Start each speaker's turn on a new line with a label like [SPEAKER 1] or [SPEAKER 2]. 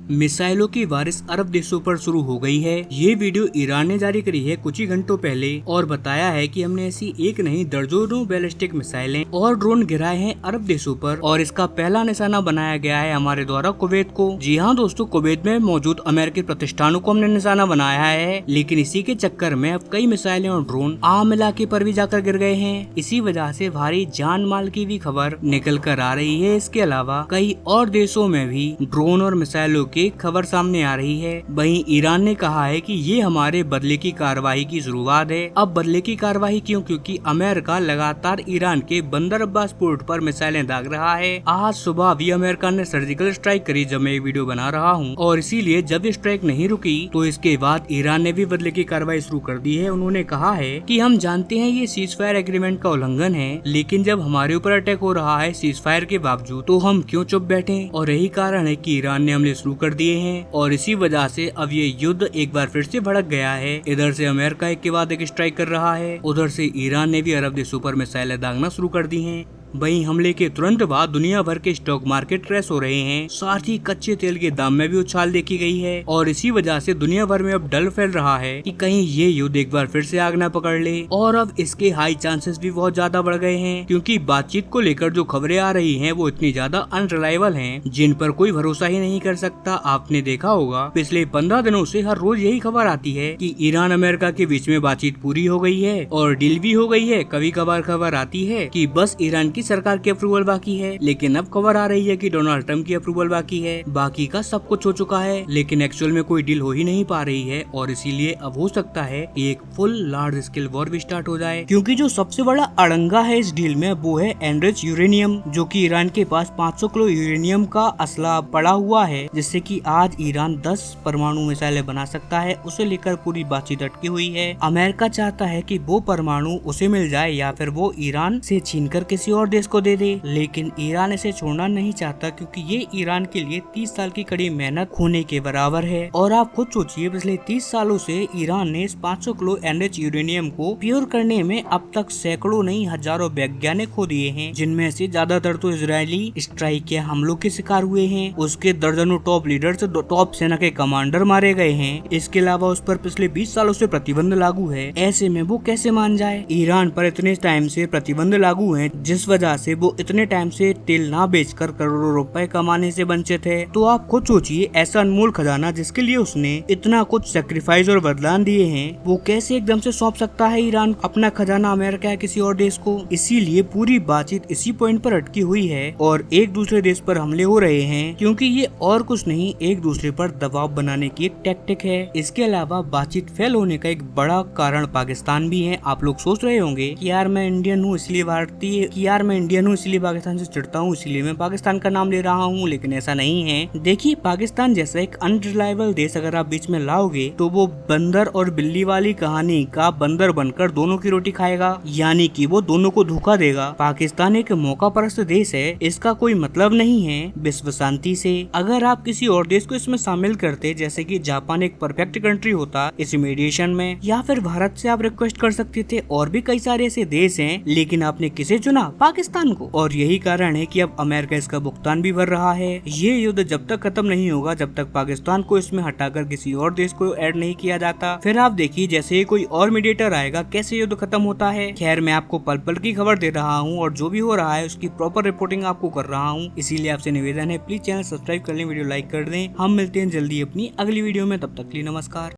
[SPEAKER 1] मिसाइलों की बारिश अरब देशों पर शुरू हो गई है। ये वीडियो ईरान ने जारी करी है कुछ ही घंटों पहले और बताया है कि हमने ऐसी एक नहीं दर्जनों बैलिस्टिक मिसाइलें और ड्रोन गिराए हैं अरब देशों पर और इसका पहला निशाना बनाया गया है हमारे द्वारा कुवैत को। जी हाँ दोस्तों, कुवैत में मौजूद अमेरिकी प्रतिष्ठानों को हमने निशाना बनाया है, लेकिन इसी के चक्कर में अब कई मिसाइलें और ड्रोन आम इलाके पर भी जाकर गिर गए हैं। इसी वजह से भारी जान माल की भी खबर निकल कर आ रही है। इसके अलावा कई और देशों में भी ड्रोन और मिसाइलों की खबर सामने आ रही है। वहीं ईरान ने कहा है कि ये हमारे बदले की कार्रवाई की शुरुआत है। अब बदले की कार्रवाई क्यों? क्योंकि अमेरिका लगातार ईरान के बंदर अब्बास पोर्ट पर मिसाइलें दाग रहा है। आज सुबह भी अमेरिका ने सर्जिकल स्ट्राइक करी जब मैं ये वीडियो बना रहा हूँ, और इसीलिए जब ये स्ट्राइक नहीं रुकी तो इसके बाद ईरान ने भी बदले की कार्रवाई शुरू कर दी है। उन्होंने कहा है कि हम जानते हैं ये सीज फायर एग्रीमेंट का उल्लंघन है, लेकिन जब हमारे ऊपर अटैक हो रहा है सीज फायर के बावजूद तो हम क्यों चुप बैठे। और यही कारण है कि ईरान ने हमले शुरू कर दिए हैं और इसी वजह से अब ये युद्ध एक बार फिर से भड़क गया है। इधर से अमेरिका एक के बाद एक स्ट्राइक कर रहा है, उधर से ईरान ने भी अरब देशों पर मिसाइलें दागना शुरू कर दी हैं। वहीं हमले के तुरंत बाद दुनिया भर के स्टॉक मार्केट क्रैश हो रहे हैं, साथ ही कच्चे तेल के दाम में भी उछाल देखी गई है और इसी वजह से दुनिया भर में अब डर फैल रहा है कि कहीं ये युद्ध एक बार फिर से आग न पकड़ ले। और अब इसके हाई चांसेस भी बहुत ज्यादा बढ़ गए हैं, क्योंकि बातचीत को लेकर जो खबरें आ रही हैं वो इतनी ज्यादा अनरिलायबल हैं जिन पर कोई भरोसा ही नहीं कर सकता। आपने देखा होगा पिछले 15 दिनों से हर रोज यही खबर आती है कि ईरान अमेरिका के बीच में बातचीत पूरी हो गई है और डील भी हो गई है। कभी कभार खबर आती है कि बस ईरान की सरकार की अप्रूवल बाकी है, लेकिन अब खबर आ रही है कि डोनाल्ड ट्रम्प की अप्रूवल बाकी है। बाकी का सब कुछ हो चुका है, लेकिन एक्चुअल में कोई डील हो ही नहीं पा रही है और इसीलिए अब हो सकता है एक फुल लार्ज स्केल वॉर भी स्टार्ट हो जाए। क्योंकि जो सबसे बड़ा अड़ंगा है इस डील में वो है एनरिच यूरेनियम, जो कि ईरान के पास 500 किलो यूरेनियम का असला पड़ा हुआ है, जिससे कि आज ईरान 10 परमाणु मिसाइलें बना सकता है। उसे लेकर पूरी बातचीत अटकी हुई है। अमेरिका चाहता है कि वो परमाणु उसे मिल जाए या फिर वो ईरान से छीनकर किसी और देश को दे दे, लेकिन ईरान इसे छोड़ना नहीं चाहता क्योंकि ये ईरान के लिए 30 साल की कड़ी मेहनत होने के बराबर है। और आप खुद सोचिए, पिछले 30 सालों से ईरान ने इस 500 किलो एनरिच यूरेनियम को प्योर करने में अब तक सैकड़ों नहीं हजारों वैज्ञानिक खो दिए हैं, जिनमें से ज्यादातर तो इजरायली स्ट्राइक के हमलों के शिकार हुए हैं। उसके दर्जनों टॉप लीडर्स, टॉप सेना के कमांडर मारे गए हैं। इसके अलावा उस पर पिछले 20 सालों से प्रतिबंध लागू है। ऐसे में वो कैसे मान जाए? ईरान पर इतने टाइम से प्रतिबंध लागू है जिस वजह से वो इतने टाइम से तेल ना बेचकर करोड़ों रुपए कमाने से वंचित है। तो आप खुद सोचिए, ऐसा अनमोल खजाना जिसके लिए उसने इतना कुछ सेक्रीफाइस और बलिदान दिए हैं, वो कैसे एकदम से सौंप सकता है ईरान अपना खजाना अमेरिका या किसी और देश को? इसीलिए पूरी बातचीत इसी पॉइंट पर अटकी हुई है और एक दूसरे देश पर हमले हो रहे हैं, क्योंकि ये और कुछ नहीं, एक दूसरे पर दबाव बनाने की एक टैक्टिक है। इसके अलावा बातचीत फेल होने का एक बड़ा कारण पाकिस्तान भी है। आप लोग सोच रहे होंगे कि यार मैं इंडियन हूँ इसलिए भारतीय, कि यार मैं इंडियन हूँ इसलिए पाकिस्तान से चिढ़ता हूँ, इसलिए मैं पाकिस्तान का नाम ले रहा हूँ, लेकिन ऐसा नहीं है। देखिए, पाकिस्तान जैसा एक अनरिलायबल देश अगर आप बीच में लाओगे तो वो बंदर और बिल्ली वाली कहानी का बंदर बनकर दोनों की रोटी खाएगा, यानी कि वो दोनों को धोखा देगा। पाकिस्तान एक मौका परस्त देश है, इसका कोई मतलब नहीं है विश्व शांति से। अगर आप किसी और देश को इसमें शामिल करते, जैसे कि जापान एक परफेक्ट कंट्री होता इस मीडिएशन में, या फिर भारत से आप रिक्वेस्ट कर सकते थे, और भी कई सारे ऐसे देश हैं, लेकिन आपने किसे चुना? पाकिस्तान को। और यही कारण है कि अब अमेरिका इसका भुगतान भी भर रहा है। ये युद्ध जब तक खत्म नहीं होगा, जब तक पाकिस्तान को इसमें हटाकर किसी और देश को ऐड नहीं किया जाता। फिर आप देखिए, जैसे ही कोई और मीडिएटर आएगा कैसे युद्ध खत्म होता है। खैर, मैं आपको पल पल की खबर दे रहा हूँ और जो भी हो रहा है उसकी प्रॉपर रिपोर्टिंग आपको कर रहा हूँ। इसीलिए आपसे निवेदन है, प्लीज चैनल सब्सक्राइब कर लें, वीडियो लाइक कर दें। हम मिलते हैं जल्दी अपनी अगली वीडियो में, तब तक के लिए नमस्कार।